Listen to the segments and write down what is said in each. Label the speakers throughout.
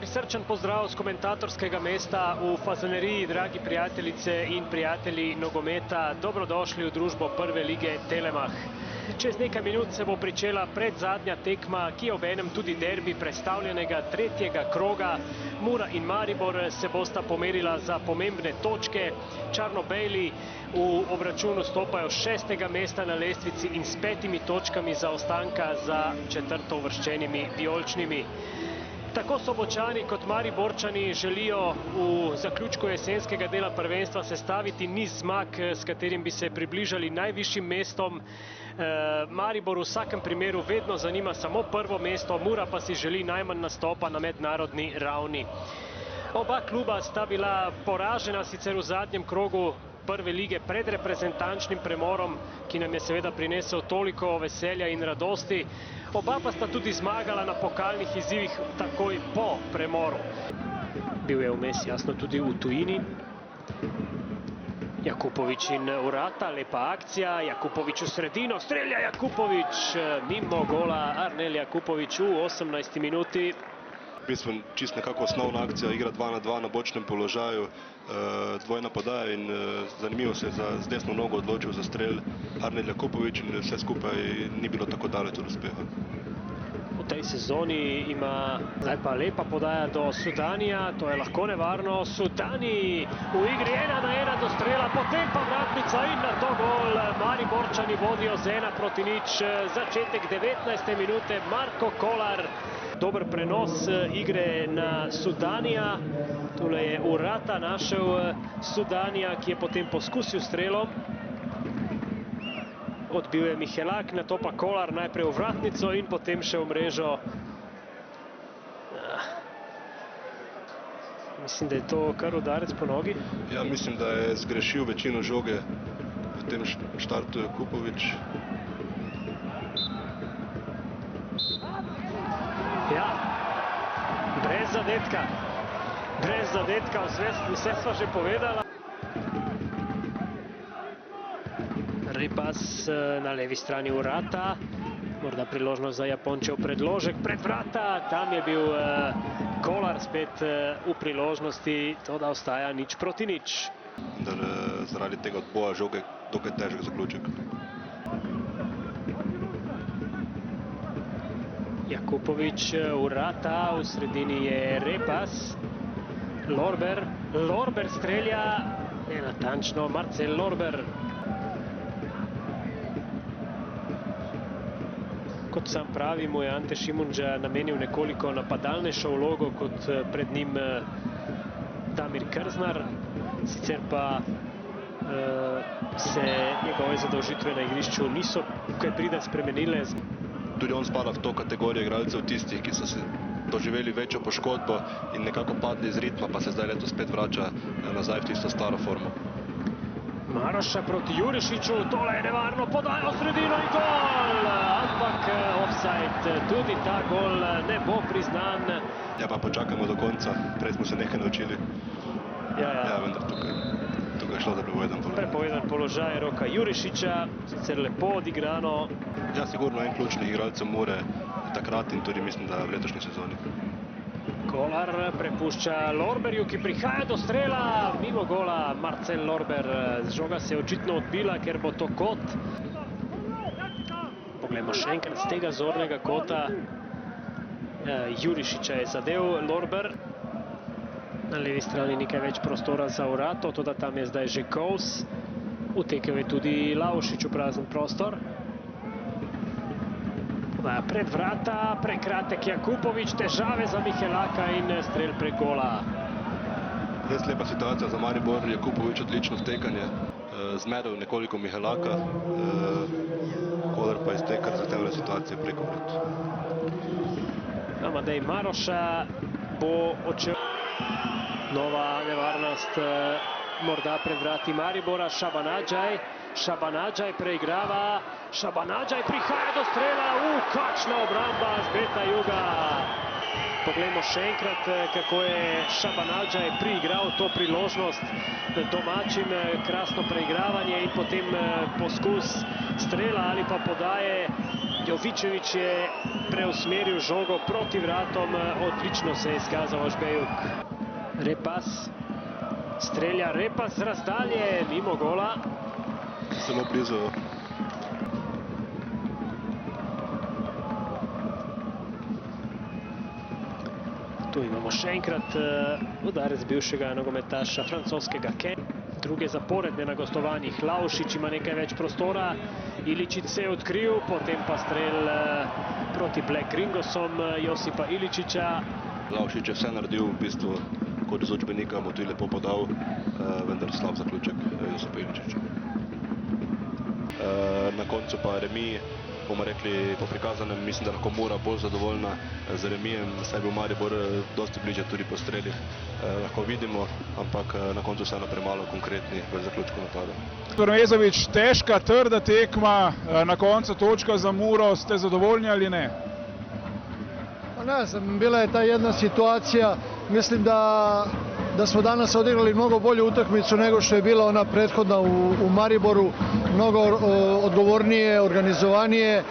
Speaker 1: Prisrčen pozdrav z komentatorskega mesta v Fazaneriji, dragi prijateljice in prijatelji nogometa. Dobrodošli v družbo prve lige Telemach. Čez nekaj minut se bo pričela predzadnja tekma, ki je obenem tudi derbi predstavljenega tretjega kroga. Mura in Maribor se bosta pomerila za pomembne točke. Črno-beli v obračunu stopajo s 6. mesta na lestvici in s 5 točkami zaostanka za četrtouvrščenimi vijoličnimi. Tako Sobočani kot Mariborčani želijo v zaključku jesenskega dela prvenstva sestaviti niz zmag, s katerim bi se približali najvišjim mestom. Maribor v vsakem primeru vedno zanima samo prvo mesto, Mura pa si želi najmanj nastopa na mednarodni ravni. Oba kluba sta bila poražena sicer v zadnjem krogu prve lige pred reprezentančnim premorom, ki nam je seveda prinesel toliko veselja in radosti. Oba pa sta tudi zmagala na pokalnih izzivih takoj po premoru. Bil je vmes jasno tudi v tujini. Jakupović in Urata, lepa akcija, Jakupović v sredino, strelja Jakupović, mimo gola Arnel Jakupović v 18. minuti.
Speaker 2: V bistvu čist nekako osnovna akcija, igra 2 na 2 na bočnem položaju, dvojna podaja in zanimivo se je z desno nogo odločil za strel Arnel Jakupović in vse skupaj ni bilo tako daleč od uspeha.
Speaker 1: V tej sezoni ima zdaj pa lepa podaja do Sudanija, to je lahko nevarno. Sudani v igri 1-1 do strela, potem pa vratnica in na to gol. Mariborčani vodijo z 1-0, začetek 19. minute, Marko Kolar. Dober prenos igre na Sudanija. Tule je Urata našel Sudanija, ki je potem poskusil strelom. Odbil je Mihelak, nato pa Kolar najprej v vratnico in potem še v mrežo. Mislim, da je to kar udarec po nogi.
Speaker 2: Ja, mislim, da je zgrešil večino žoge v tem štartu Jakupović.
Speaker 1: Ja, brez zadetka. Brez zadetka, vse sva že povedala. Repas na levi strani Urata. Morda priložnost za Japončev predložek pred vrata. Tam je bil Kolar spet v priložnosti, to da ostaja 0-0.
Speaker 2: Zaradi tega odboja žoge dokaj težek zaključek.
Speaker 1: Jakupović, Urata, v sredini je Repas. Lorber strelja, nenatančno, Marcel Lorber. Kot sam pravi, mu je Ante Šimundža namenil nekoliko napadalnejšo vlogo kot pred njim Damir Krznar. Sicer pa se njegove zadolžitve na igrišču niso kaj prida spremenile.
Speaker 2: Tudi on spada v to kategorijo igralcev tistih, ki so se doživeli večjo poškodbo in nekako padli iz ritma, pa se zdaj letos spet vrača nazaj v tisto staro formo.
Speaker 1: Maroša proti Jurišiću, tole je nevarno, podaja v sredino in gol! Ampak offside, tudi ta gol ne bo priznan.
Speaker 2: Ja, pa počakajmo do konca, prej smo se nekaj naučili. Ja, vendar tukaj je šlo za prepovedan položaj.
Speaker 1: Prepovedan položaj Roka Jurišića, sicer lepo odigrano.
Speaker 2: Ja, sigurno en ključnih igralcev Mure takrat in tudi mislim, da v letošnji sezoni.
Speaker 1: Kolar prepušča Lorberju, ki prihaja do strela, mimo gola Marcel Lorber. Žoga se je očitno odbila, ker bo to kot. Poglejmo še enkrat z tega zornega kota. Jurišića je zadev Lorber. Na levi strani nekaj več prostora za Urato, toda tam je zdaj že Kous. Utekel je tudi Laušić v prazen prostor. Pred vrata, prekratek Jakupović, težave za Mihelaka in strel prek gola.
Speaker 2: Res lepa situacija za Maribor, Jakupović odlično vtekanje, zmedel nekoliko Mihelaka, Kolar pa iz te kar zahtevne situacije preko vrat.
Speaker 1: Amadej Maroša bo odšel. Nova nevarnost morda pred vrati Maribora, Šabanadžaj preigrava, Šabanadžaj prihaja do strela, kakšna obramba Zbeta Juga. Poglejmo še enkrat, kako je Šabanadžaj priigral to priložnost domačim, krasno preigravanje in potem poskus strela ali pa podaje. Jovičević je preusmeril žogo proti vratom, odlično se je izkazal Ožbejuk. Repas, strelja Repas z razdalje, mimo gola.
Speaker 2: Zelo blizu.
Speaker 1: Tu imamo še enkrat udarec bivšega nogometaša francoskega Ken. Druge zaporedne na gostovanjih. Laušič ima nekaj več prostora, Iličić se je odkril, potem pa strel proti Black Ringosom Josipa Iličića.
Speaker 2: Laušič je vse naredil v bistvu kot iz učbenika, mu tudi lepo podal, vendar slab zaključek Josipa Iličića. Na koncu pa remi, bomo rekli, po prikazanem, mislim, da lahko Mura bolj zadovoljna z remijem, saj je bil Maribor dosti bliže tudi po strelih, lahko vidimo, ampak na koncu vseeno premalo konkretni v zaključku napada.
Speaker 3: Prmezović, težka, trda tekma, na koncu točka za Muro, ste zadovoljni ali ne?
Speaker 4: Ne znam, bila je ta jedna situacija, mislim da smo danas odigrali mnogo bolju utakmicu nego što je bila ona prethodna u Mariboru, mnogo odgovornije, organizovanije.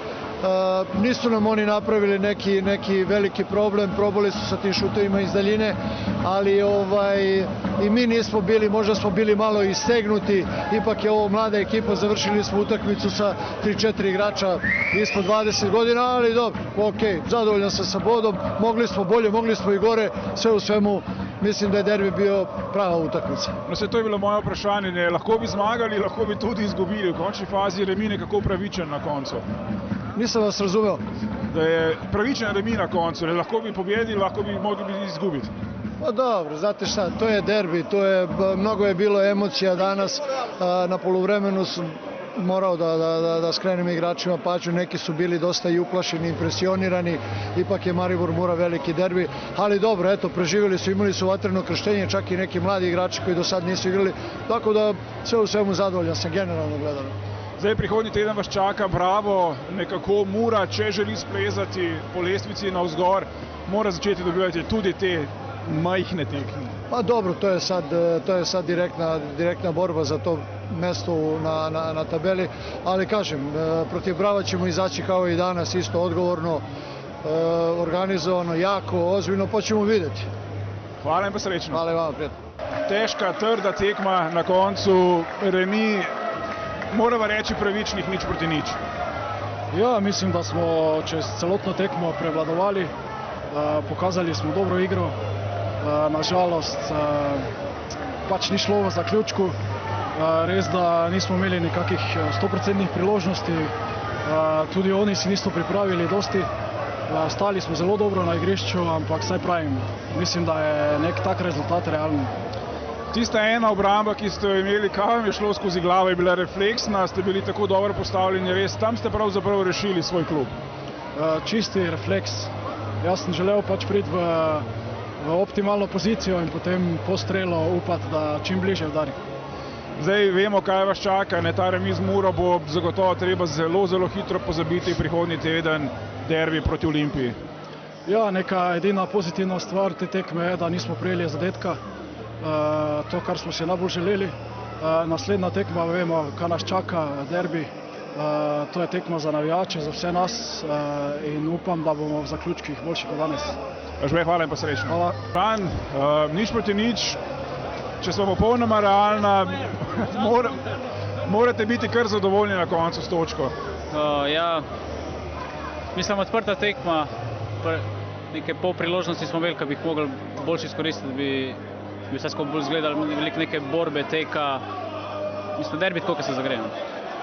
Speaker 4: Nisu nam oni napravili neki veliki problem, probali su sa tim šutovima iz daljine, ali i mi nismo bili, možda smo bili malo istegnuti, ipak je ovo mlada ekipa, završili smo utakmicu sa 3-4 igrača ispod 20 godina, ali dobro, ok, zadovoljan sam sa bodom, mogli smo bolje, mogli smo i gore, sve u svemu mislim da je derbi bio prava utakmica.
Speaker 3: No, se to je bilo moje vprašanje, ne? Lahko bi zmagali, lahko bi tudi izgubili, v končni fazi remi nekako pravičen na koncu.
Speaker 4: Nisam vas razumeo.
Speaker 3: Da je pravičen remi na koncu, ne? Lahko bi pobjedili, lahko bi mogli izgubiti.
Speaker 4: Pa dobro, znate šta, to je derbi, mnogo je bilo emocija danas, na poluvremenu sam morao da skrenem igračima pažnju, neki su bili dosta i uplašeni, impresionirani, ipak je Maribor Mura veliki derbi, ali dobro, eto, preživjeli su, imali su vatreno krštenje, čak i neki mladi igrači koji do sad nisu igrali, tako da sve u svemu zadovoljan sam generalno gledano.
Speaker 3: Zdaj prihodnji teden vas čaka Bravo, nekako Mura, če želi splezati po lestvici navzgor, mora začeti dobivati tudi te majhne tekme.
Speaker 4: Pa dobro, to je sad direktna borba za to mesto na tabeli, ali kažem, protiv Brava ćemo izaći kao i danas, isto odgovorno, organizovano, jako, ozbiljno, pa ćemo vidjeti.
Speaker 3: Hvala in pa srečno.
Speaker 4: Hvala i vama, prijatno.
Speaker 3: Težka, trda tekma na koncu, remi, moramo reći pravičnih, nič proti nič.
Speaker 5: Ja, mislim da smo čez celotno tekmo prevladovali, pokazali smo dobro igro, nažalost pač ni šlo v zaključku, res da nismo imeli nekakih 100% priložnosti, tudi oni si niso pripravili dosti, stali smo zelo dobro na igrišču, ampak saj pravim, mislim da je nek tak rezultat realen.
Speaker 3: Tista ena obramba, ki ste jo imeli, kaj vam je šlo skozi glavo, je bila refleksna, ste bili tako dobro postavljeni, res, tam ste pravzaprav rešili svoj klub.
Speaker 5: Čisti refleks. Jaz sem želel pač priti v optimalno pozicijo in potem po strelu upati, da čim bliže udari.
Speaker 3: Zdaj vemo, kaj vas čaka, ta remi z Muro bo zagotovo treba zelo, zelo hitro pozabiti prihodnji teden derbi proti Olimpiji.
Speaker 5: Ja, neka edina pozitivna stvar te tekme je, da nismo prejeli zadetka. To, kar smo si najbolj želeli. Naslednja tekma, vemo, kaj nas čaka, derbi. To je tekma za navijače, za vse nas in upam, da bomo v zaključkih boljši kot danes.
Speaker 3: Ožbej, hvala in pa srečno.
Speaker 5: Hvala.
Speaker 3: Fran, nič proti nič, če smo popolnoma realna, morate biti kar zadovoljni na koncu s točko.
Speaker 6: Ja, mislim, odprta tekma, neke pol priložnosti smo imeli, ki bi jih mogli boljše izkoristiti, bi vse skupaj bolj izgledali, veliko neke borbe, teka, mislim, derbi tako, ki se zagrejo.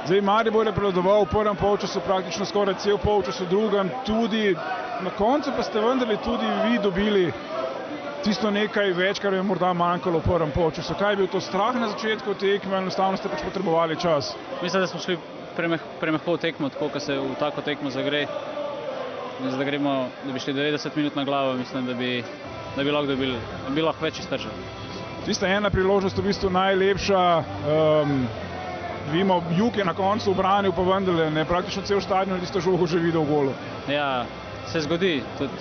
Speaker 3: Zdaj Maribor je prevladoval v prvem polčasu, praktično skoraj cel polčas v drugem, tudi na koncu pa ste vendarle tudi vi dobili tisto nekaj več, kar je morda manjkalo v prvem polčasu. Kaj je bil to strah na začetku tekme, enostavno ste pač potrebovali čas?
Speaker 6: Mislim, da smo šli premehko v tekmo, tako, ko se v tako tekmo zagre. Mislim, da gremo, da bi šli 90 minut na glavo, mislim, da bi lahko več iztržali.
Speaker 3: Tista ena priložnost v bistvu najlepša, Vimo, Juk je na koncu obranil, pa vendarle, praktično cel stadion tisto žogo že videl v golu.
Speaker 6: Ja, se zgodi, tudi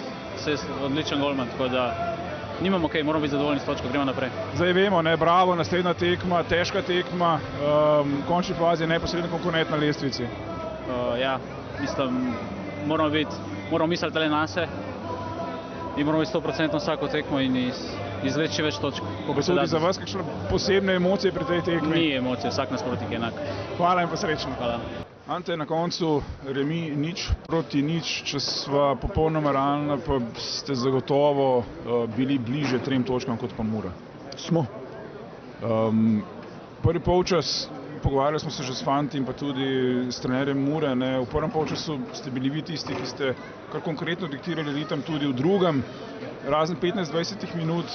Speaker 6: se odličen golman, tako da nimamo kaj, moramo biti zadovoljni s točko, gremo naprej.
Speaker 3: Zdaj vemo, Bravo, naslednja tekma, težka tekma, v končni fazi je neposredno konkurent na lestvici.
Speaker 6: Ja, mislim, moramo misliti le nase in moramo biti 100% vsako tekmo in izvleči več točk.
Speaker 3: Bo tudi za vas kakšne posebne emocije pri tej tekmi?
Speaker 6: Ni emocije, vsak nasprotnik je enak.
Speaker 3: Hvala in pa srečno.
Speaker 6: Hvala.
Speaker 3: Ante, na koncu remi 0-0, če sva popolnoma realna, pa ste zagotovo bili bliže 3 točkam kot pa Mura.
Speaker 4: Smo.
Speaker 3: Prvi polčas, pogovarjali smo se že s fanti in pa tudi s trenerjem Mure, ne, v prvem polčasu ste bili vi tisti, ki ste kar konkretno diktirali ritem, tudi v drugem, razen 15-20 minut,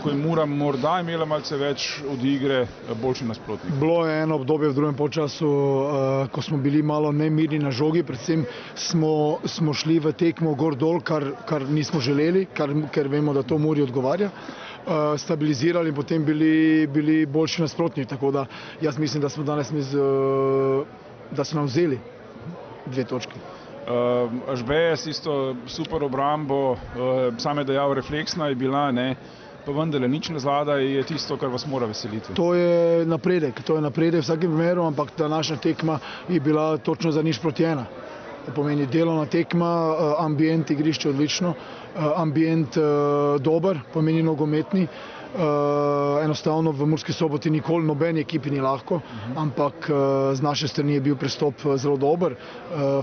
Speaker 3: ko je Mura morda imela malce več od igre, boljši nasprotnik.
Speaker 4: Bilo je eno obdobje v drugem polčasu, ko smo bili malo nemirni na žogi, predvsem smo šli v tekmo gor-dol, kar nismo želeli, ker vemo, da to Muri odgovarja. Stabilizirali in potem bili boljši nasprotnik, tako da jaz mislim, da smo danes da so nam vzeli 2 točke.
Speaker 3: Ažbejes, isto super obrambo, sam je dejal, refleksna je bila, ne, pa vendarle nič ne zlada je tisto, kar vas mora veseliti.
Speaker 4: To je napredek v vsakem primeru, ampak današnja tekma je bila točno za 0-1. To pomeni delovna tekma, ambient igrišče odlično, ambient dober, pomeni nogometni. Enostavno v Murski Soboti nikoli nobeni ekipi ni lahko, ampak z naše strani je bil pristop zelo dober.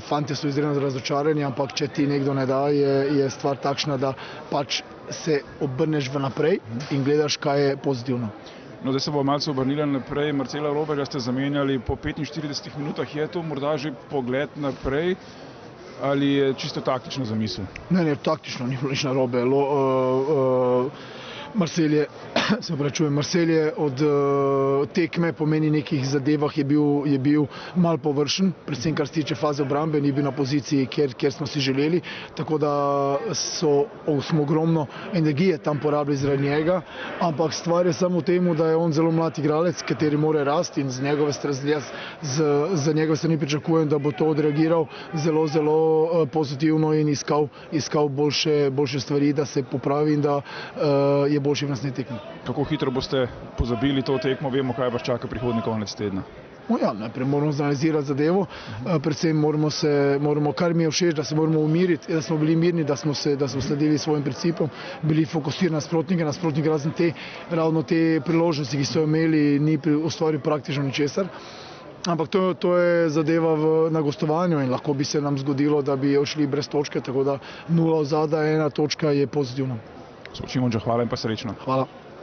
Speaker 4: Fantje so izredno razočarani, ampak če ti nekdo ne da, je stvar takšna, da pač se obrneš v naprej in gledaš, kaj je pozitivno.
Speaker 3: No, zdaj se bo malce obrnila naprej. Marcela Roberja ste zamenjali po 45 minutah. Je to morda že pogled naprej ali je čisto taktično zamisel?
Speaker 4: Ne, taktično, ni bilo nič narobe. Marcel je od tekme po meni nekih zadevah je bil mal površen, predvsem kar se tiče faze obrambe, ni bil na poziciji, kjer smo si želeli, tako da smo ogromno energije tam porabili zaradi njega, ampak stvar je samo v tem, da je on zelo mlad igralec, kateri mora rasti in za njegove strani pričakujem, da bo to odreagiral zelo pozitivno in iskal boljše stvari, da se popravi in da je boljši v naslednji tekmi.
Speaker 3: Kako hitro boste pozabili to tekmo, vemo, kaj vas čaka prihodnji konec tedna?
Speaker 4: Ja, najprej moramo zanalizirati zadevo, predvsem kar mi je všeč, da se moramo umiriti, da smo bili mirni, da smo sledili svojim principom, bili fokusirani nasprotnike razen ravno te priložnosti, ki so imeli, ni ustvaril praktično ničesar. Ampak to je zadeva na gostovanju in lahko bi se nam zgodilo, da bi odšli brez točke, tako da 0 zadaj, 1 točka je pozitivna.
Speaker 3: Hvala in pa srečno.
Speaker 4: Hvala.